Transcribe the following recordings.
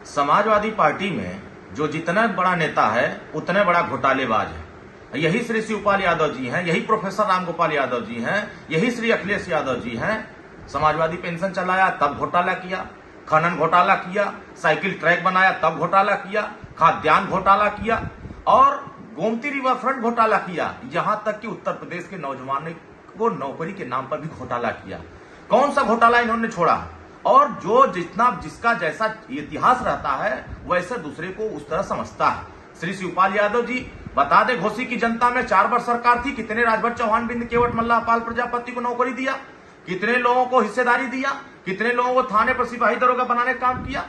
Samajwadi party में जो जितना बड़ा नेता है उतने बड़ा घोटालेबाज है। यही श्री शिवपाल यादव जी हैं, यही प्रोफेसर रामगोपाल यादव जी हैं, यही श्री अखिलेश यादव जी हैं। समाजवादी पेंशन चलाया तब घोटाला किया, खनन घोटाला किया, साइकिल ट्रैक बनाया तब घोटाला किया, खाद्यान्न घोटाला किया और गोमती रिवर फ्रंट घोटाला किया। यहां तक कि उत्तर प्रदेश के नौजवानों को नौकरी के नाम पर भी घोटाला किया। कौन सा घोटाला इन्होंने छोड़ा? और जो जिसका जैसा इतिहास रहता है वैसे दूसरे को उस तरह समझता है। श्री शिवपाल यादव जी बता दे, घोसी की जनता में 4 वर्ष सरकार थी, कितने राजभर चौहान, बिंद केवट, मल्लाह पाल प्रजापति को नौकरी दिया, कितने लोगों को हिस्सेदारी दिया, कितने लोगों को थाने पर सिपाही दरोगा बनाने का काम किया।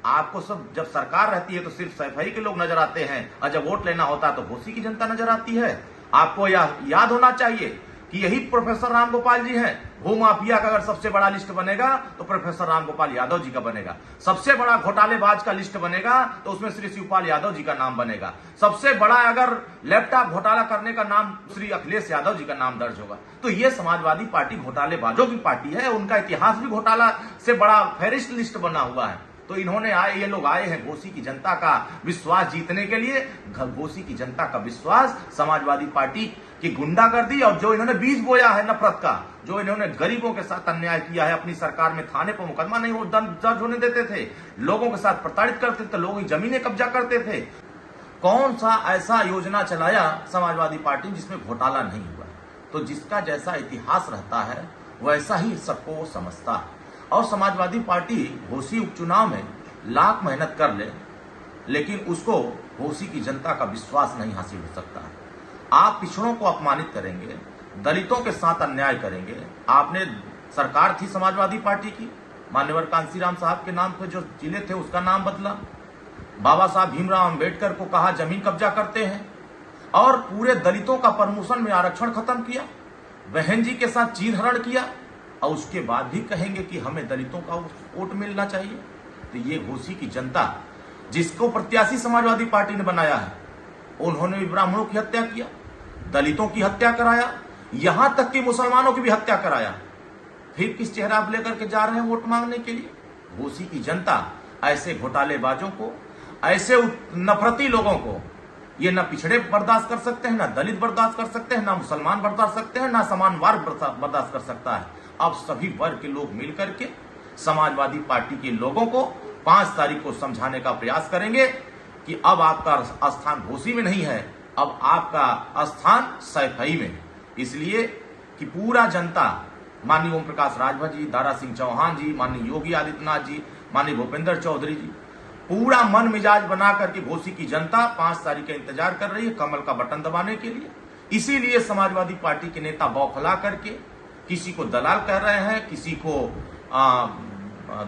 आपको सब जब सरकार रहती है तो सिर्फ सफाई के लोग नजर आते हैं और जब वोट लेना होता है तो घोसी की जनता नजर आती है। आपको यह याद होना चाहिए कि यही प्रोफेसर रामगोपाल जी हैं। भूमाफिया का अगर सबसे बड़ा लिस्ट बनेगा तो प्रोफेसर रामगोपाल यादव जी का बनेगा। सबसे बड़ा घोटालेबाज का लिस्ट बनेगा तो उसमें श्री शिवपाल यादव जी का नाम बनेगा। सबसे बड़ा अगर लैपटॉप घोटाला करने का नाम श्री अखिलेश यादव जी का नाम दर्ज होगा। तो ये समाजवादी पार्टी घोटालेबाजों की पार्टी है। उनका इतिहास भी घोटाला से बड़ा फेरिस्ट लिस्ट बना हुआ है। तो ये लोग आए हैं घोसी की जनता का विश्वास जीतने के लिए। घोसी की जनता का विश्वास समाजवादी पार्टी की गुंडागर्दी और जो इन्होंने बीज बोया है नफरत का, जो इन्होंने गरीबों के साथ अन्याय किया है, अपनी सरकार में थाने पर मुकदमा नहीं वो दर्ज होने देते थे, लोगों के साथ प्रताड़ित करते थे, लोगों की जमीनें कब्जा करते थे। कौन सा ऐसा योजना चलाया समाजवादी पार्टी जिसमें घोटाला नहीं हुआ? तो जिसका जैसा इतिहास रहता है वैसा ही सबको वो समझता है। और समाजवादी पार्टी घोसी उपचुनाव में लाख मेहनत कर ले लेकिन उसको घोसी की जनता का विश्वास नहीं हासिल हो सकता है। आप पिछड़ों को अपमानित करेंगे, दलितों के साथ अन्याय करेंगे। आपने सरकार थी समाजवादी पार्टी की, मान्यवर कांसीराम साहब के नाम पे जो जिले थे उसका नाम बदला, बाबा साहब भीमराव अंबेडकर को कहा जमीन कब्जा करते हैं और पूरे दलितों का प्रमोशन में आरक्षण खत्म किया, बहन जी के साथ चीरहरण किया और उसके बाद भी कहेंगे कि हमें दलितों का वोट मिलना चाहिए। तो ये घोसी की जनता जिसको प्रत्याशी समाजवादी पार्टी ने बनाया है, उन्होंने भी ब्राह्मणों की हत्या किया, दलितों की हत्या कराया, यहां तक कि मुसलमानों की भी हत्या कराया। फिर किस चेहरा आप लेकर के जा रहे हैं वोट मांगने के लिए? घोसी की जनता ऐसे घोटालेबाजों को, ऐसे नफरती लोगों को ये न पिछड़े बर्दाश्त कर सकते हैं, न दलित बर्दाश्त कर सकते हैं, न मुसलमान बर्दाश्त करते हैं, न समान वर्ग बर्दाश्त कर सकता है। अब सभी वर्ग के लोग मिलकर के समाजवादी पार्टी के लोगों को 5 तारीख को समझाने का प्रयास करेंगे कि अब आपका स्थान घोसी में नहीं है, अब आपका स्थान सैफई में। इसलिए कि पूरा जनता, माननीय ओम प्रकाश राजभर जी, दारा सिंह चौहान जी, माननीय योगी आदित्यनाथ जी, माननीय भूपेंद्र चौधरी जी, पूरा मन मिजाज बना करके घोसी की जनता 5 तारीख का इंतजार कर रही है कमल का बटन दबाने के लिए। इसीलिए समाजवादी पार्टी के नेता बौखला करके किसी को दलाल कह रहे हैं, किसी को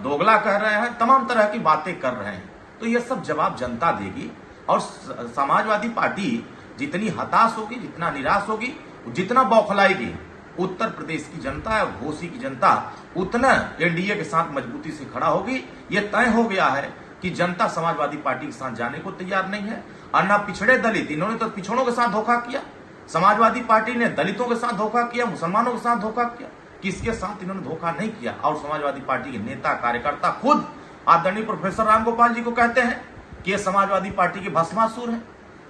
दोगला कह रहे हैं, तमाम तरह की बातें कर रहे हैं। तो यह सब जवाब जनता देगी और समाजवादी पार्टी जितनी हताश होगी, जितना निराश होगी, जितना बौखलाएगी, उत्तर प्रदेश की जनता और घोसी की जनता उतना एनडीए के साथ मजबूती से खड़ा होगी। यह तय हो गया है कि जनता समाजवादी पार्टी के साथ जाने को तैयार नहीं है। और ना पिछड़े दलित, इन्होंने तो पिछड़ों के साथ धोखा किया, समाजवादी पार्टी ने दलितों के साथ धोखा किया, मुसलमानों के साथ धोखा किया, किसके साथ इन्होंने धोखा नहीं किया। और समाजवादी पार्टी के नेता कार्यकर्ता खुद आदरणीय प्रोफेसर रामगोपाल जी को कहते हैं कि ये समाजवादी पार्टी के भस्मासुर हैं।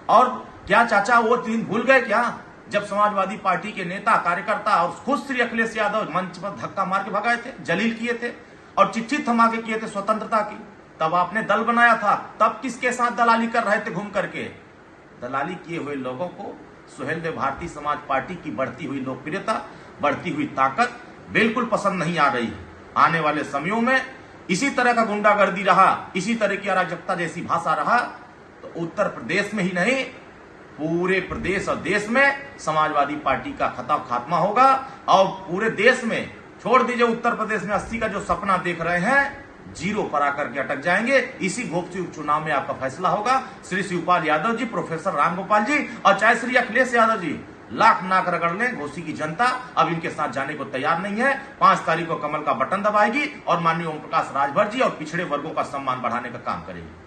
और क्या चाचा वो दिन भूल गए क्या जब समाजवादी पार्टी के नेता कार्यकर्ता और खुद श्री अखिलेश यादव मंच पर धक्का मार के भगाए थे, जलील किए थे और चिट्ठी थमा के किए थे स्वतंत्रता की? तब आपने दल बनाया था, तब किसके साथ दलाली कर रहे थे घूम करके? दलाली किए हुए लोगों को सुहेलदेव भारतीय समाज पार्टी की बढ़ती हुई लोकप्रियता, बढ़ती हुई ताकत बिल्कुल पसंद नहीं आ रही है। आने वाले समयों में इसी तरह का गुंडागर्दी रहा, इसी तरह की अराजकता जैसी भाषा रहा तो उत्तर प्रदेश में ही नहीं पूरे प्रदेश और देश में समाजवादी पार्टी का खात्मा होगा। और पूरे देश में, छोड़ दीजिए उत्तर प्रदेश में 80 का जो सपना देख रहे हैं, 0 पर आकर के अटक जाएंगे। इसी घोसी उपचुनाव में आपका फैसला होगा। श्री शिवपाल यादव जी, प्रोफेसर रामगोपाल जी और चाहे श्री अखिलेश यादव जी लाख नाक रगड़ लें, घोसी की जनता अब इनके साथ जाने को तैयार नहीं है। 5 तारीख को कमल का बटन दबाएगी और माननीय ओम प्रकाश राजभर जी और पिछड़े वर्गों का सम्मान बढ़ाने का काम करेगी।